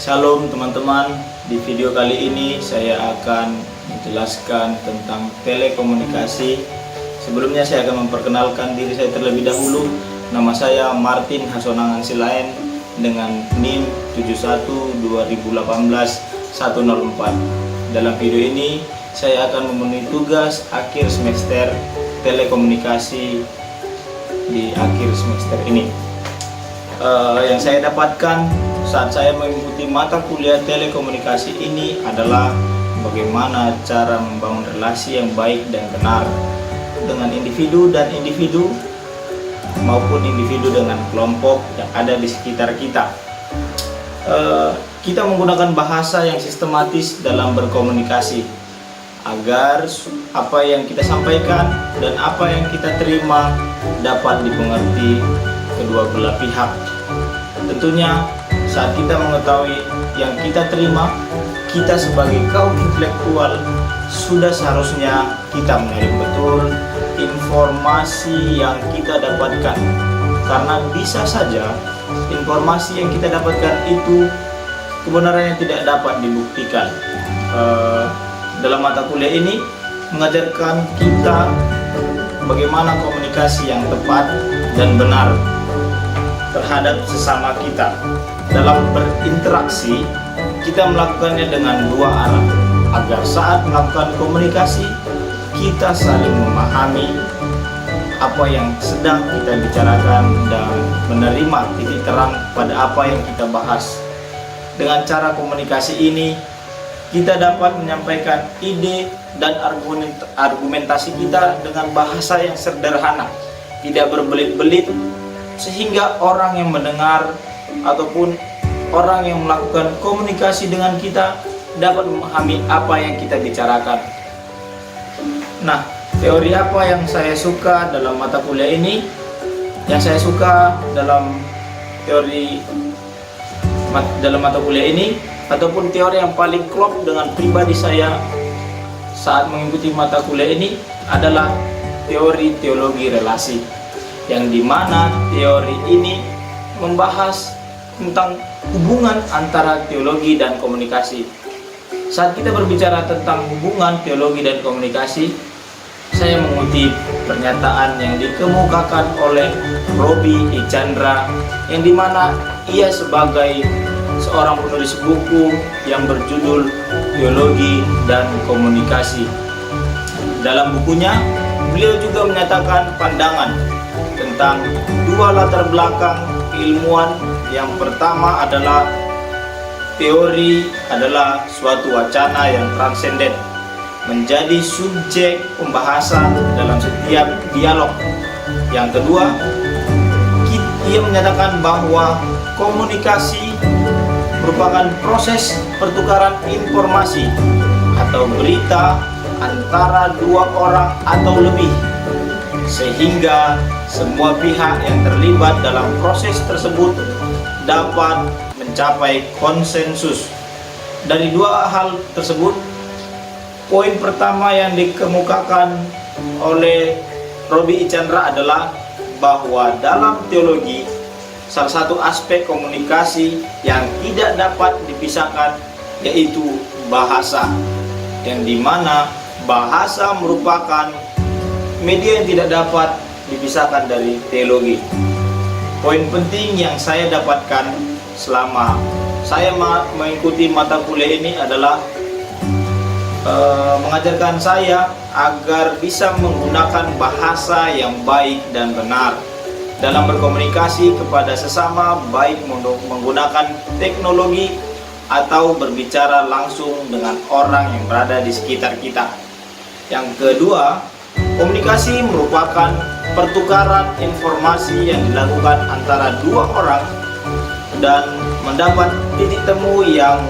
Shalom teman-teman, di video kali ini saya akan menjelaskan tentang telekomunikasi. Sebelumnya saya akan memperkenalkan diri saya terlebih dahulu. Nama saya Martin Hasonangan Silaen dengan NIM 712018-104. Dalam video ini saya akan memenuhi tugas akhir semester telekomunikasi di akhir semester ini. Yang saya dapatkan saat saya mengikuti mata kuliah telekomunikasi ini adalah bagaimana cara membangun relasi yang baik dan benar dengan individu dan individu maupun individu dengan kelompok yang ada di sekitar kita. Kita menggunakan bahasa yang sistematis dalam berkomunikasi agar apa yang kita sampaikan dan apa yang kita terima dapat dimengerti kedua belah pihak. Tentunya saat kita mengetahui yang kita terima, kita sebagai kaum intelektual sudah seharusnya kita menerima betul informasi yang kita dapatkan, karena bisa saja informasi yang kita dapatkan itu kebenarannya tidak dapat dibuktikan. Dalam mata kuliah ini mengajarkan kita bagaimana komunikasi yang tepat dan benar terhadap sesama kita. Dalam berinteraksi, kita melakukannya dengan dua arah, agar saat melakukan komunikasi, kita saling memahami apa yang sedang kita bicarakan dan menerima titik terang pada apa yang kita bahas. Dengan cara komunikasi ini, kita dapat menyampaikan ide dan argumentasi kita dengan bahasa yang sederhana, tidak berbelit-belit, sehingga orang yang mendengar ataupun orang yang melakukan komunikasi dengan kita dapat memahami apa yang kita bicarakan. Nah, teori apa yang saya suka dalam mata kuliah ini? Yang saya suka dalam mata kuliah ini, ataupun teori yang paling klop dengan pribadi saya saat mengikuti mata kuliah ini adalah teori teologi relasi, yang dimana teori ini membahas tentang hubungan antara teologi dan komunikasi. Saat kita berbicara tentang hubungan teologi dan komunikasi, saya mengutip pernyataan yang dikemukakan oleh Robi E. Chandra, yang dimana ia sebagai seorang penulis buku yang berjudul Teologi dan Komunikasi. Dalam bukunya, beliau juga menyatakan pandangan tentang dua latar belakang keilmuan. Yang pertama adalah teori adalah suatu wacana yang transenden, menjadi subjek pembahasan dalam setiap dialog. Yang kedua, ia menyatakan bahwa komunikasi merupakan proses pertukaran informasi atau berita antara dua orang atau lebih, sehingga semua pihak yang terlibat dalam proses tersebut dapat mencapai konsensus. Dari dua hal tersebut, poin pertama yang dikemukakan oleh Robi E. Chandra adalah bahwa dalam teologi, salah satu aspek komunikasi yang tidak dapat dipisahkan yaitu bahasa, yang dimana bahasa merupakan media yang tidak dapat dipisahkan dari teologi. Poin penting yang saya dapatkan selama saya mengikuti mata kuliah ini adalah mengajarkan saya agar bisa menggunakan bahasa yang baik dan benar dalam berkomunikasi kepada sesama, baik menggunakan teknologi atau berbicara langsung dengan orang yang berada di sekitar kita. Yang kedua, komunikasi merupakan pertukaran informasi yang dilakukan antara dua orang dan mendapat titik temu yang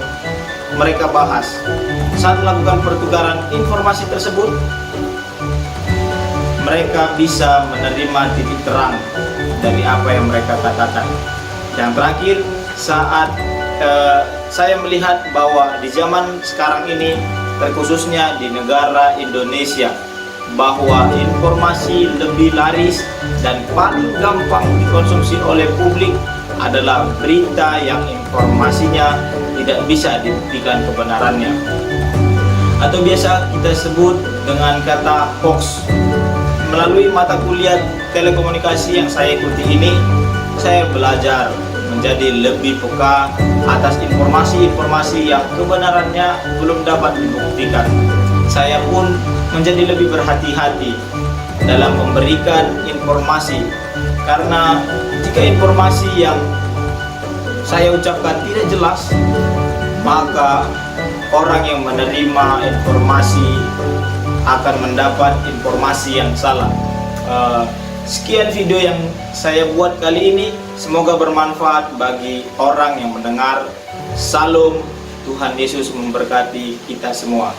mereka bahas. Saat melakukan pertukaran informasi tersebut, mereka bisa menerima titik terang dari apa yang mereka katakan. Yang terakhir, saat saya melihat bahwa di zaman sekarang ini, terkhususnya di negara Indonesia, bahwa informasi lebih laris dan paling gampang dikonsumsi oleh publik adalah berita yang informasinya tidak bisa dibuktikan kebenarannya, atau biasa kita sebut dengan kata hoax. Melalui mata kuliah telekomunikasi yang saya ikuti ini, saya belajar menjadi lebih peka atas informasi-informasi yang kebenarannya belum dapat dibuktikan. Saya pun menjadi lebih berhati-hati dalam memberikan informasi, karena jika informasi yang saya ucapkan tidak jelas, maka orang yang menerima informasi akan mendapat informasi yang salah. Sekian video yang saya buat kali ini, semoga bermanfaat bagi orang yang mendengar. Salam, Tuhan Yesus memberkati kita semua.